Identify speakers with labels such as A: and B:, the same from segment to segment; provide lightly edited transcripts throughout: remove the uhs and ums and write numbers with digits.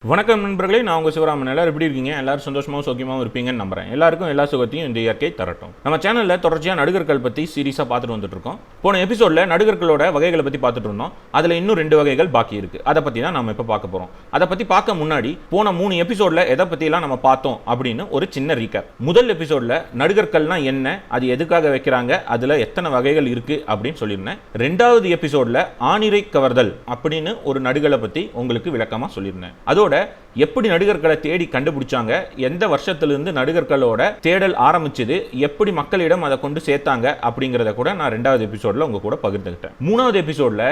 A: வணக்கம் நண்பர்களே, நான் உங்கள் சிவராமன். எல்லாரும் எப்படி இருக்கீங்க? எல்லாரும் சந்தோஷமாகவும் சௌக்கியமாகவும் இருப்பீங்கன்னு நம்புறேன். எல்லாருக்கும் எல்லா சுகத்தையும் இந்த இயற்கை தரட்டும். நம்ம சேனலில் தொடர்ச்சியாக நடுகர்கள் பற்றி சீரியஸாக பார்த்துட்டு வந்துட்டு இருக்கோம். போன எபிசோடில் நடுகர்களோட வகைகளை பற்றி பார்த்துட்டு இருந்தோம். அதில் இன்னும் 2 வகைகள் பாக்கி இருக்குது. அதை பற்றி தான் நம்ம இப்போ பார்க்க போகிறோம். அதை பற்றி பார்க்க முன்னாடி போன 3 எபிசோடில் எதை பற்றிலாம் நம்ம பார்த்தோம் அப்படின்னு ஒரு சின்ன ரீகேப். முதல் எபிசோடில் நடுகர்கள்னா என்ன, அது எதுக்காக வைக்கிறாங்க, அதில் எத்தனை வகைகள் இருக்குது அப்படின்னு சொல்லியிருந்தேன். 2வது எபிசோடில் ஆணிரை கவர்தல் அப்படின்னு ஒரு நடுகளை பற்றி உங்களுக்கு விளக்கமாக சொல்லியிருந்தேன். அதோட எப்படி நடுகர்களை தேடி கண்டுபிடிச்சாங்க, எந்த வருஷத்திலிருந்து நடுகர்களோட தேடல் ஆரம்பிச்சது, எப்படி மக்களிடம் அதை கொண்டு சேர்த்தாங்க அப்படிங்கிறத கூட நான் 2வது எபிசோட்ல உங்க கூட பகிர்ந்துக்கிட்டேன். 3வது எபிசோட்ல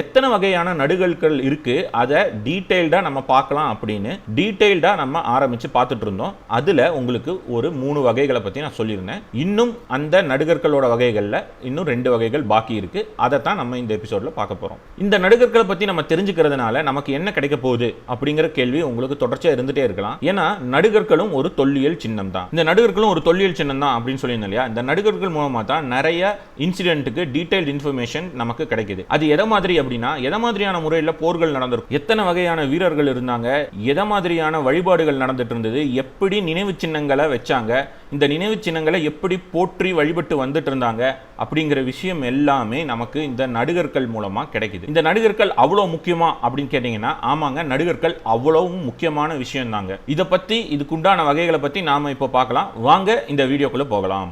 A: எத்தனை வகையான நடுகர்கள் இருக்கு அதை டீடைல்டா நம்ம பார்க்கலாம் அப்படின்னு டீடைல்டா நம்ம ஆரம்பிச்சு பார்த்துட்டு இருந்தோம். அதுல உங்களுக்கு ஒரு 3 வகைகளை பத்தி நான் சொல்லியிருந்தேன். இன்னும் அந்த நடுகர்களோட வகைகள்ல இன்னும் 2 வகைகள் பாக்கி இருக்கு. அதை தான் நம்ம இந்த எபிசோட்ல பார்க்க போறோம். இந்த நடுகர்களை பத்தி நம்ம தெரிஞ்சுக்கிறதுனால நமக்கு என்ன கிடைக்க போகுது அப்படிங்கிற கேள்வி உங்களுக்கு தொடர்ச்சியா இருந்துட்டே இருக்கலாம். ஏன்னா நடுகர்களும் ஒரு தொல்லியல் சின்னம் தான். இந்த நடுகர்களும் ஒரு தொல்லியல் சின்னம் தான் அப்படின்னு சொல்லியிருந்தேன் இல்லையா? இந்த நடுகர்கள் மூலமா தான் நிறைய இன்சிடென்ட்டுக்கு டீடைல்டு இன்ஃபர்மேஷன் நமக்கு கிடைக்குது. அது எதை மாதிரி அப்படின்னா, எதை மாதிரியான முறையில் போர்கள் நடந்திருக்கும், எத்தனை வகையான வீரர்கள் இருந்தாங்க, எதை மாதிரியான வழிபாடுகள் நடந்துட்டு இருந்தது, எப்படி நினைவு சின்னங்களை வச்சாங்க, இந்த நினைவு சின்னங்களை எப்படி போற்றி வழிபட்டு வந்துட்டு இருந்தாங்க அப்படிங்கிற விஷயம் எல்லாமே நமக்கு இந்த நடுகர்கள் மூலமா கிடைக்குது. இந்த நடுகர்கள் அவ்வளவு முக்கியமா அப்படின்னு கேட்டீங்கன்னா, ஆமாங்க, நடுகர்கள் அவ்வளவு முக்கியமான விஷயம் தாங்க. இதை பத்தி, இதுக்குண்டான வகைகளை பத்தி நாம இப்போ பார்க்கலாம். வாங்க இந்த வீடியோக்குள்ள போகலாம்.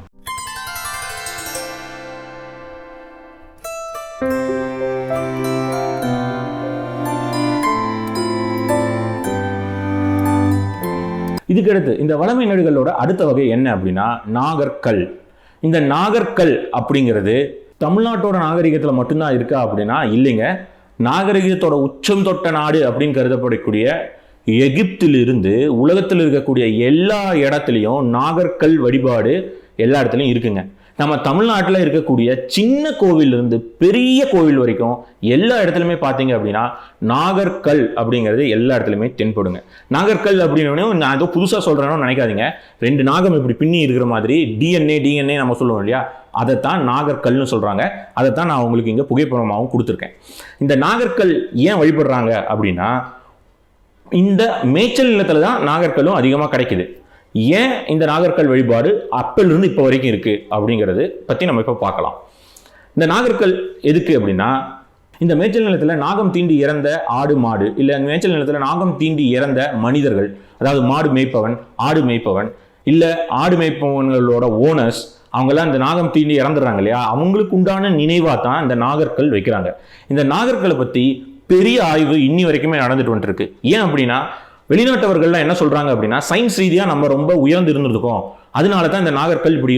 A: இதுக்கடுத்து இந்த வளமை நடுகளோட அடுத்த வகை என்ன அப்படின்னா நாகர்கள். இந்த நாகர்கள் அப்படிங்கிறது தமிழ்நாட்டோட நாகரிகத்தில் மட்டும்தான் இருக்கா அப்படின்னா இல்லைங்க. நாகரிகத்தோட உச்சம் தொட்ட நாடு அப்படின்னு கருதப்படக்கூடிய எகிப்திலிருந்து உலகத்தில் இருக்கக்கூடிய எல்லா இடத்துலையும் நாகர்கள் வழிபாடு எல்லா இடத்துலையும் இருக்குங்க. நம்ம தமிழ்நாட்டில் இருக்கக்கூடிய சின்ன கோவிலிருந்து பெரிய கோவில் வரைக்கும் எல்லா இடத்துலையுமே பார்த்தீங்க அப்படின்னா நாகர்கள் அப்படிங்கிறது எல்லா இடத்துலையுமே தென்படுங்க. நாகர்கள் அப்படின்னு நான் ஏதோ புதுசாக சொல்கிறேன்னு நினைக்காதீங்க. 2 நாகம் இப்படி பின்னி இருக்கிற மாதிரி டிஎன்ஏ நம்ம சொல்லுவோம் இல்லையா, அதைத்தான் நாகர்கள்னு சொல்கிறாங்க. அதைத்தான் நான் உங்களுக்கு இங்கே புகைப்படமாகவும் கொடுத்துருக்கேன். இந்த நாகர்கள் ஏன் வழிபடுறாங்க அப்படின்னா, இந்த மேய்ச்சல் நிலத்தில் தான் நாகர்களும் அதிகமாக கிடைக்குது. ஏன் இந்த நாகர்கள் வழிபாடு அப்பலிருந்து இப்போ வரைக்கும் இருக்கு அப்படிங்கிறது பற்றி நம்ம இப்போ பார்க்கலாம். இந்த நாகர்கள் எதுக்கு அப்படின்னா, இந்த மேய்ச்சல் நிலத்தில் நாகம் தீண்டி இறந்த ஆடு மாடு, இல்லை மேய்ச்சல் நிலத்தில் நாகம் தீண்டி இறந்த மனிதர்கள், அதாவது மாடு மேய்ப்பவன், ஆடு மேய்ப்பவன், இல்லை ஆடு மேய்ப்பவன்களோட ஓனர்ஸ், அவங்கெல்லாம் இந்த நாகம் தீண்டி இறந்துடுறாங்க இல்லையா, அவங்களுக்கு உண்டான நினைவாக தான் இந்த நாகர்கள் வைக்கிறாங்க. இந்த நாகர்களை பற்றி பெரிய ஆய்வு இன்னி வரைக்குமே நடந்துட்டு வந்துருக்கு. ஏன் அப்படின்னா, வெளிநாட்டவர்கள்லாம் என்ன சொல்றாங்க அப்படின்னா, சயின்ஸ் ரீதியாக நம்ம ரொம்ப உயர்ந்து இருந்திருக்கோம், அதனால தான் இந்த நாகர்கள் இப்படி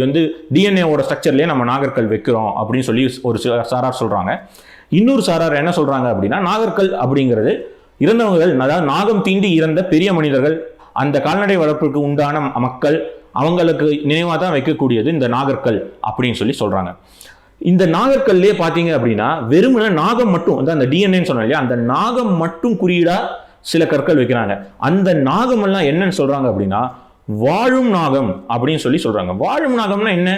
A: டிஎன்ஏவோட ஸ்ட்ரக்சர்லேயே நம்ம நாகர்கள் வைக்கிறோம் அப்படின்னு சொல்லி ஒரு சாரார் சொல்றாங்க. இன்னொரு சாரார் என்ன சொல்றாங்க அப்படின்னா, நாகர்கள் அப்படிங்கிறது இறந்தவர்கள், அதாவது நாகம் தீண்டி இறந்த பெரிய மனிதர்கள், அந்த கால்நடை வளர்ப்புக்கு உண்டான மக்கள், அவங்களுக்கு நினைவாக தான் வைக்கக்கூடியது இந்த நாகர்கள் அப்படின்னு சொல்லி சொல்றாங்க. இந்த நாகர்கள்லேயே பார்த்தீங்க அப்படின்னா வெறுமனே நாகம் மட்டும், அந்த டிஎன்ஏன்னு சொன்னோம் இல்லையா, அந்த நாகம் மட்டும் குறியீடா சில கற்கள் வைக்கிறாங்க. அந்த நாகம் எல்லாம் என்னன்னு சொல்றாங்க அப்படின்னா வாழும் நாகம் அப்படின்னு சொல்லி சொல்றாங்க. வாழும் நாகம்னா என்ன?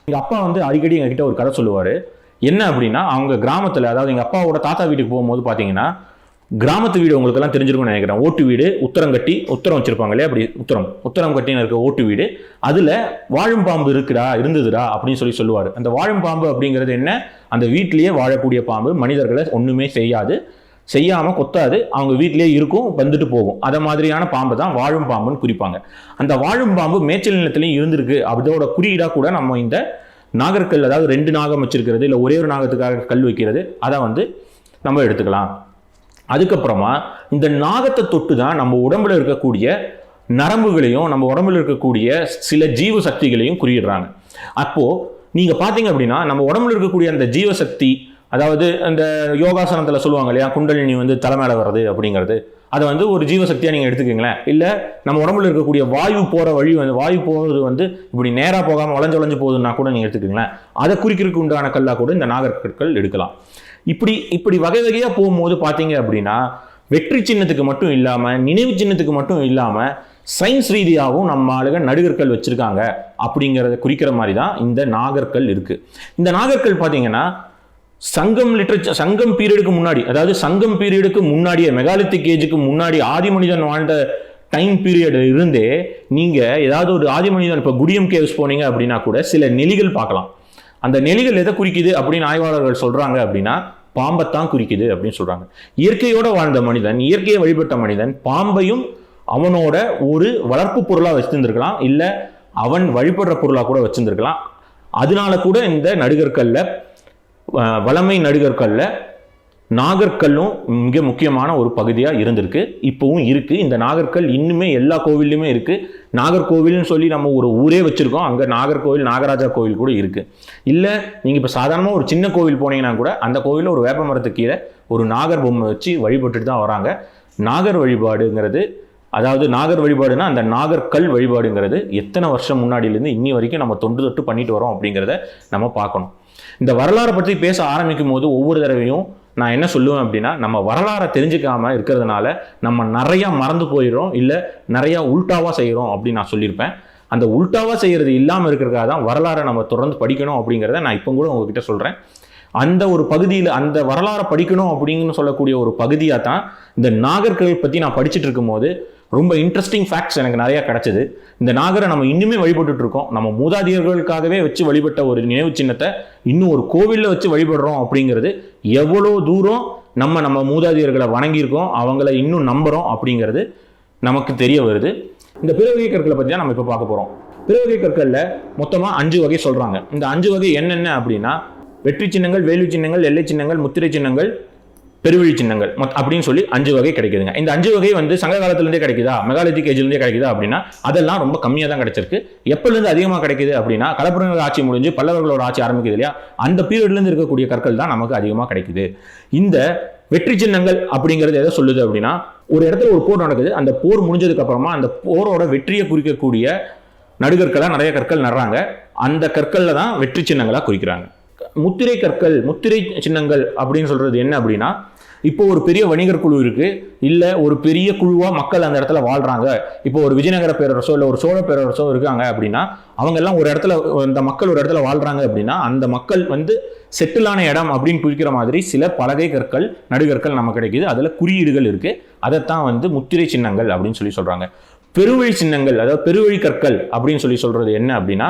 A: எங்க அப்பா அடிக்கடி எங்ககிட்ட ஒரு கதை சொல்லுவாரு. என்ன அப்படின்னா, அவங்க கிராமத்துல, அதாவது எங்க அப்பாவோட தாத்தா வீட்டுக்கு போகும்போது பாத்தீங்கன்னா, கிராமத்து வீடு உங்களுக்கு எல்லாம் தெரிஞ்சிருக்கும்னு நினைக்கிறேன். ஓட்டு வீடு, உத்தரம் கட்டி, உத்தரம் வச்சிருப்பாங்க இல்லையா, அப்படி உத்தரம் கட்டின்னு இருக்க ஓட்டு வீடு, அதுல வாழும் பாம்பு இருந்ததுடா அப்படின்னு சொல்லி சொல்லுவாரு. அந்த வாழும் பாம்பு அப்படிங்கிறது என்ன? அந்த வீட்டிலேயே வாழக்கூடிய பாம்பு, மனிதர்களை ஒண்ணுமே செய்யாம கொத்தாது, அவங்க வீட்டிலேயே இருக்கும், வந்துட்டு போகும். அத மாதிரியான பாம்பு தான் வாழும் பாம்புன்னு குறிப்பாங்க. அந்த வாழும் பாம்பு மேய்ச்சல் நிலத்திலையும் இருந்திருக்கு. அதோட குறியீடா கூட நம்ம இந்த நாகர்கள், அதாவது 2 நாகம் வச்சிருக்கிறது, இல்லை ஒரே ஒரு நாகத்துக்காக கல் வைக்கிறது, அதை நம்ம எடுத்துக்கலாம். அதுக்கப்புறமா இந்த நாகத்தை தொட்டு தான் நம்ம உடம்புல இருக்கக்கூடிய நரம்புகளையும், நம்ம உடம்புல இருக்கக்கூடிய சில ஜீவ சக்திகளையும் குறியிடுறாங்க. அப்போ நீங்க பாத்தீங்க அப்படின்னா, நம்ம உடம்புல இருக்கக்கூடிய அந்த ஜீவசக்தி, அதாவது அந்த யோகாசனத்தில் சொல்லுவாங்க இல்லையா, குண்டலினி தலை மேலே வர்றது அப்படிங்கிறது, அதை ஒரு ஜீவசக்தியாக நீங்கள் எடுத்துக்கீங்களேன். இல்லை நம்ம உடம்புல இருக்கக்கூடிய வாயு போகிற வழி, வாயு போகிறது இப்படி நேராக போகாமல் வளைஞ்சு போகுதுன்னா கூட நீங்கள் எடுத்துக்கீங்களேன். அதை குறிக்கிறதுக்கு உண்டான கல்லாக கூட இந்த நாகர்கள் எடுக்கலாம். இப்படி வகை வகையாக போகும்போது பார்த்தீங்க அப்படின்னா, வெற்றி சின்னத்துக்கு மட்டும் இல்லாமல், நினைவு சின்னத்துக்கு மட்டும் இல்லாமல், சயின்ஸ் ரீதியாகவும் நம்ம ஆளுங்க நடுகர்கள் வச்சிருக்காங்க அப்படிங்கிறத குறிக்கிற மாதிரி தான் இந்த நாகர்கள் இருக்கு. இந்த நாகர்கள் பார்த்தீங்கன்னா சங்கம் பீரியடுக்கு முன்னாடி, அதாவது சங்கம் பீரியடுக்கு முன்னாடியே, மெகாலித்திக் ஏஜுக்கு முன்னாடி ஆதி மனிதன் வாழ்ந்த டைம் பீரியட் இருந்தே நீங்க ஏதாவது ஒரு ஆதி மனிதன், இப்போ குடியம் கேவ்ஸ் போனீங்க அப்படின்னா கூட சில நெலிகள் பார்க்கலாம். அந்த நெலிகள் எதை குறிக்குது அப்படின்னு ஆய்வாளர்கள் சொல்றாங்க அப்படின்னா பாம்பைத்தான் குறிக்குது அப்படின்னு சொல்றாங்க. இயற்கையோட வாழ்ந்த மனிதன், இயற்கையை வழிபட்ட மனிதன் பாம்பையும் அவனோட ஒரு வளர்ப்பு பொருளா வச்சிருந்திருக்கலாம், இல்ல அவன் வழிபடுற பொருளா கூட வச்சிருந்திருக்கலாம். அதனால கூட இந்த நடுகற்கல்ல, வளமை நடுகற்கல்ல நாகற்கல்லும் மிக முக்கியமான ஒரு பகுதியாக இருந்திருக்கு, இப்போவும் இருக்குது. இந்த நாகற்கல் இன்னுமே எல்லா கோவில்லையுமே இருக்குது. நாகர்கோவில்னு சொல்லி நம்ம ஒரு ஊரே வச்சுருக்கோம், அங்கே நாகர்கோவில், நாகராஜா கோவில் கூட இருக்குது. இல்லை நீங்கள் இப்போ சாதாரணமாக ஒரு சின்ன கோவில் போனீங்கன்னா கூட அந்த கோவிலில் ஒரு வேப்ப மரத்துக்கு கீழே ஒரு நாகர் பொம்மை வச்சு வழிபட்டுட்டு தான் வராங்க. நாகர் வழிபாடுங்கிறது, அதாவது நாகர் வழிபாடுனா அந்த நாகர்கல் வழிபாடுங்கிறது எத்தனை வருஷம் முன்னாடியிலேருந்து இன்னி வரைக்கும் நம்ம தொண்டு தொட்டு பண்ணிட்டு வரோம் அப்படிங்கிறத நம்ம பார்க்கணும். இந்த வரலாறை பற்றி பேச ஆரம்பிக்கும் போது ஒவ்வொரு தடவையும் நான் என்ன சொல்லுவேன் அப்படின்னா, நம்ம வரலாறை தெரிஞ்சுக்காம இருக்கிறதுனால நம்ம நிறையா மறந்து போயிடுறோம், இல்லை நிறையா உல்டாவாக செய்கிறோம் அப்படின்னு நான் சொல்லியிருப்பேன். அந்த உல்டாவாக செய்கிறது இல்லாமல் இருக்கிறதுக்காக தான் வரலாறை நம்ம தொடர்ந்து படிக்கணும் அப்படிங்கிறத நான் இப்போ கூட உங்ககிட்ட சொல்கிறேன். அந்த ஒரு பகுதியில் அந்த வரலாறை படிக்கணும் அப்படின்னு சொல்லக்கூடிய ஒரு பகுதியாக தான் இந்த நாகர்கள் பற்றி நான் படிச்சுட்டு இருக்கும்போது ரொம்ப இன்ட்ரெஸ்டிங் ஃபேக்ட்ஸ் எனக்கு நிறையா கிடச்சிது. இந்த நாகரை நம்ம இன்னுமே வழிபட்டுட்டு இருக்கோம். நம்ம மூதாதையர்களுக்காகவே வச்சு வழிபட்ட ஒரு நினைவு சின்னத்தை இன்னும் ஒரு கோவிலில் வச்சு வழிபடுறோம் அப்படிங்கிறது எவ்வளோ தூரம் நம்ம மூதாதையர்களை வணங்கியிருக்கோம், அவங்கள இன்னும் நம்புகிறோம் அப்படிங்கிறது நமக்கு தெரிய வருது. இந்த பிற வகை கற்களை பற்றி தான் நம்ம இப்போ பார்க்க போகிறோம். பிற வகை கற்களில் மொத்தமாக 5 வகை சொல்கிறாங்க. இந்த 5 வகை என்னென்ன அப்படின்னா, வெற்றி சின்னங்கள், வேள்வி சின்னங்கள், எல்லை சின்னங்கள், முத்திரை சின்னங்கள், பெருவழி சின்னங்கள் அப்படின்னு சொல்லி 5 வகை கிடைக்குதுங்க. இந்த 5 வகை சங்க காலத்திலேருந்தே கிடைக்குதா, மெகாலித்திக் ஏஜ்லேருந்தே கிடைக்குதா அப்படின்னா அதெல்லாம் ரொம்ப கம்மியாக தான் கிடைச்சிருக்கு. எப்போலேருந்து அதிகமாக கிடைக்குது அப்படின்னா, கலப்புரங்கள் ஆட்சி முடிஞ்சு பல்லவர்களோட ஆட்சி ஆரம்பிக்குது இல்லையா, அந்த பீரியட்லேருந்து இருக்கக்கூடிய கற்கள் தான் நமக்கு அதிகமாக கிடைக்குது. இந்த வெற்றி சின்னங்கள் அப்படிங்கிறது எதை சொல்லுது அப்படின்னா, ஒரு இடத்துல ஒரு போர் நடக்குது, அந்த போர் முடிஞ்சதுக்கு அப்புறமா அந்த போரோட வெற்றியை குறிக்கக்கூடிய நடுகற்களாக நிறைய கற்கள் நடுறாங்க. அந்த கற்களில் தான் வெற்றி சின்னங்களாக குறிக்கிறாங்க. முத்திரை கற்கள், முத்திரை சின்னங்கள் அப்படின்னு சொல்றது என்ன அப்படின்னா, இப்போ ஒரு பெரிய வணிகர் குழு இருக்கு, இல்லை ஒரு பெரிய குழுவா மக்கள் அந்த இடத்துல வாழ்றாங்க. இப்போ ஒரு விஜயநகர பேரரசோ இல்லை ஒரு சோழ பேரரசோ இருக்காங்க அப்படின்னா, அவங்க எல்லாம் ஒரு இடத்துல, அந்த மக்கள் ஒரு இடத்துல வாழ்றாங்க அப்படின்னா அந்த மக்கள் செட்டிலான இடம் அப்படின்னு குறிக்கிற மாதிரி சில பலகை கற்கள், நடுகற்கள் நமக்கு கிடைக்குது. அதுல குறியீடுகள் இருக்கு. அதைத்தான் முத்திரை சின்னங்கள் அப்படின்னு சொல்லி சொல்றாங்க. பெருவழி சின்னங்கள், அதாவது பெருவழி கற்கள் அப்படின்னு சொல்லி சொல்றது என்ன அப்படின்னா,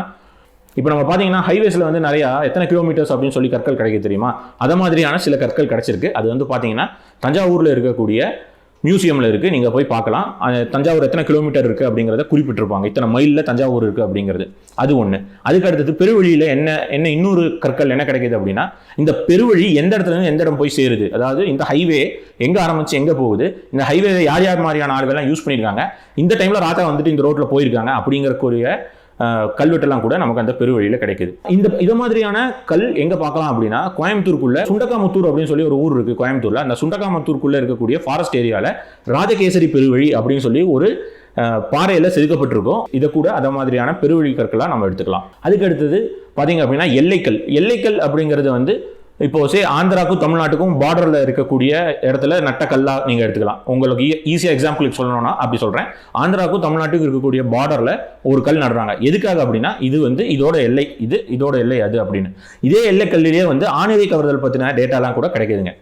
A: இப்போ நம்ம பார்த்தீங்கன்னா ஹைவேஸில் நிறையா எத்தனை கிலோமீட்டர்ஸ் அப்படின்னு சொல்லி கற்கள் கிடைக்க தெரியுமா, அதை மாதிரியான சில கற்கள் கிடைச்சிருக்கு. அது பார்த்தீங்கன்னா தஞ்சாவூரில் இருக்கக்கூடிய மியூசியமில் இருக்குது, நீங்கள் போய் பார்க்கலாம். தஞ்சாவூர் எத்தனை கிலோமீட்டர் இருக்குது அப்படிங்கிறத குறிப்பிட்டிருப்பாங்க, இத்தனை மைலில் தஞ்சாவூர் இருக்குது அப்படிங்கிறது. அது ஒன்று. அதுக்கு அடுத்தது பெருவழியில் என்ன இன்னொரு கற்கள் என்ன கிடைக்கிது அப்படின்னா, இந்த பெருவழி எந்த இடத்துலேருந்து எந்த இடம் போய் சேருது, அதாவது இந்த ஹைவே எங்கே ஆரம்பிச்சு எங்கே போகுது, இந்த ஹைவேவை யார் யார் மாதிரியான ஆளுகள்லாம் யூஸ் பண்ணியிருக்காங்க, இந்த டைமில் ராஜா இந்த ரோட்டில் போயிருக்காங்க அப்படிங்கிறக்கூடிய கல்வெட்டெல்லாம் கூட நமக்கு அந்த பெருவழியில் கிடைக்குது. இதை மாதிரியான கல் எங்க பார்க்கலாம் அப்படின்னா, கோயம்புத்தூருக்குள்ள சுண்டக்காமுத்தூர் அப்படின்னு சொல்லி ஒரு ஊர் இருக்கு கோயம்புத்தூர்ல. அந்த சுண்டக்காமுத்தூருக்குள்ள இருக்கக்கூடிய ஃபாரஸ்ட் ஏரியால ராஜகேசரி பெருவழி அப்படின்னு சொல்லி ஒரு பாறையில செதுக்கப்பட்டிருக்கும். இதை கூட அதை மாதிரியான பெருவழி கற்களா நம்ம எடுத்துக்கலாம். அதுக்கு அடுத்தது பாத்தீங்க அப்படின்னா எல்லைக்கல். எல்லைக்கல் அப்படிங்கிறது இப்போ ஆந்திராவுக்கும் தமிழ்நாட்டுக்கும் பார்டர்ல இருக்கக்கூடிய இடத்துல நட்ட கல்லா நீங்க எடுத்துக்கலாம். உங்களுக்கு ஈஸியா எக்ஸாம்பிளுக்கு சொல்லணும்னா அப்படி சொல்றேன். ஆந்திராவுக்கும் தமிழ்நாட்டுக்கும் இருக்கக்கூடிய பார்டர்ல ஒரு கல் நடுறாங்க. எதுக்காக அப்படின்னா, இது இதோட எல்லை, இதோட எல்லை அது அப்படின்னு. இதே எல்லை கல்லிலேயே ஆணிரை கவர்தல் பத்தின டேட்டாலாம் கூட கிடைக்குதுங்க.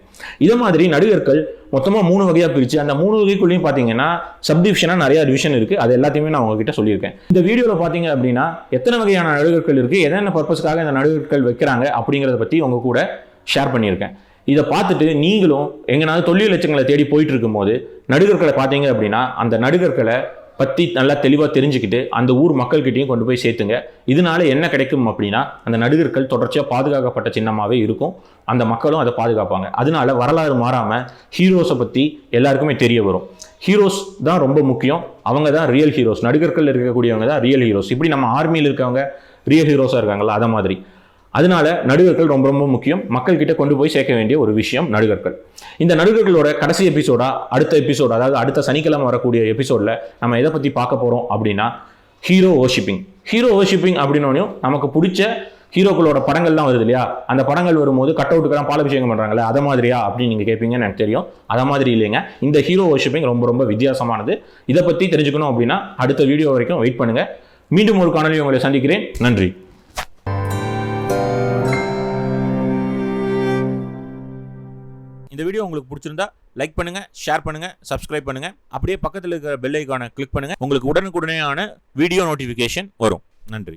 A: இதை மாதிரி நடுகற்கள் மொத்தமாக 3 வகையாக பிரித்து, அந்த 3 வகைக்குள்ளேயும் பார்த்தீங்கன்னா சப்டிவிஷனாக நிறைய டிவிஷன் இருக்குது. அது எல்லாத்தையுமே நான் உங்ககிட்ட சொல்லியிருக்கேன். இந்த வீடியோவில் பார்த்தீங்க அப்படின்னா எத்தனை வகையான நடுகற்கள் இருக்குது, என்னென்ன பர்பஸ்க்காக இந்த நடுகற்கள் வைக்கிறாங்க அப்படிங்கிறத பற்றி உங்க கூட ஷேர் பண்ணியிருக்கேன். இதை பார்த்துட்டு நீங்களும் எங்கனாவது தொல்லியல் லட்சங்களை தேடி போயிட்டு இருக்கும்போது நடுகற்களை பார்த்தீங்க அப்படின்னா அந்த நடுகற்களை பற்றி நல்லா தெளிவாக தெரிஞ்சுக்கிட்டு அந்த ஊர் மக்கள்கிட்டையும் கொண்டு போய் சேர்த்துங்க. இதனால என்ன கிடைக்கும் அப்படின்னா, அந்த நடுகற்கள் தொடர்ச்சியாக பாதுகாக்கப்பட்ட சின்னமாகவே இருக்கும், அந்த மக்களும் அதை பாதுகாப்பாங்க. அதனால வரலாறு மாறாமல் ஹீரோஸை பற்றி எல்லாருக்குமே தெரிய வரும். ஹீரோஸ் தான் ரொம்ப முக்கியம், அவங்க தான் ரியல் ஹீரோஸ். நடுகற்கள் இருக்கக்கூடியவங்க தான் ரியல் ஹீரோஸ். இப்படி நம்ம ஆர்மியில் இருக்கவங்க ரியல் ஹீரோஸாக இருக்காங்களா, அதை மாதிரி. அதனால நடுகற்கள் ரொம்ப ரொம்ப முக்கியம், மக்கள் கிட்ட கொண்டு போய் சேர்க்க வேண்டிய ஒரு விஷயம் நடுகற்கள். இந்த நடுகர்களோட கடைசி எபிசோடா, அடுத்த எபிசோட், அதாவது அடுத்த சனிக்கிழமை வரக்கூடிய எபிசோட்ல நம்ம எதை பத்தி பார்க்க போறோம் அப்படின்னா, ஹீரோ வர்ஷிப்பிங். ஹீரோ வர்ஷிப்பிங் அப்படின்னோடனே நமக்கு பிடிச்ச ஹீரோக்களோட படங்கள்லாம் வருது இல்லையா, அந்த படங்கள் வரும்போது கட் அவுட்டுக்கெல்லாம் பாலாபிஷேகம் பண்றாங்களே, அதை மாதிரியா அப்படின்னு நீங்க கேட்பீங்கன்னு எனக்கு தெரியும். அதை மாதிரி இல்லைங்க. இந்த ஹீரோ வர்ஷிப்பிங் ரொம்ப ரொம்ப வித்தியாசமானது. இதை பத்தி தெரிஞ்சுக்கணும் அப்படின்னா அடுத்த வீடியோ வரைக்கும் வெயிட் பண்ணுங்க. மீண்டும் ஒரு காணொலி உங்களை சந்திக்கிறேன். நன்றி. இந்த வீடியோ உங்களுக்கு பிடிச்சிருந்தா லைக் பண்ணுங்க, ஷேர் பண்ணுங்க, சப்ஸ்கிரைப் பண்ணுங்க. அப்படியே பக்கத்தில் இருக்கிற பெல் ஐகானை கிளிக் பண்ணுங்க. உங்களுக்கு உடனுக்குடனேயான வீடியோ நோட்டிஃபிகேஷன் வரும். நன்றி.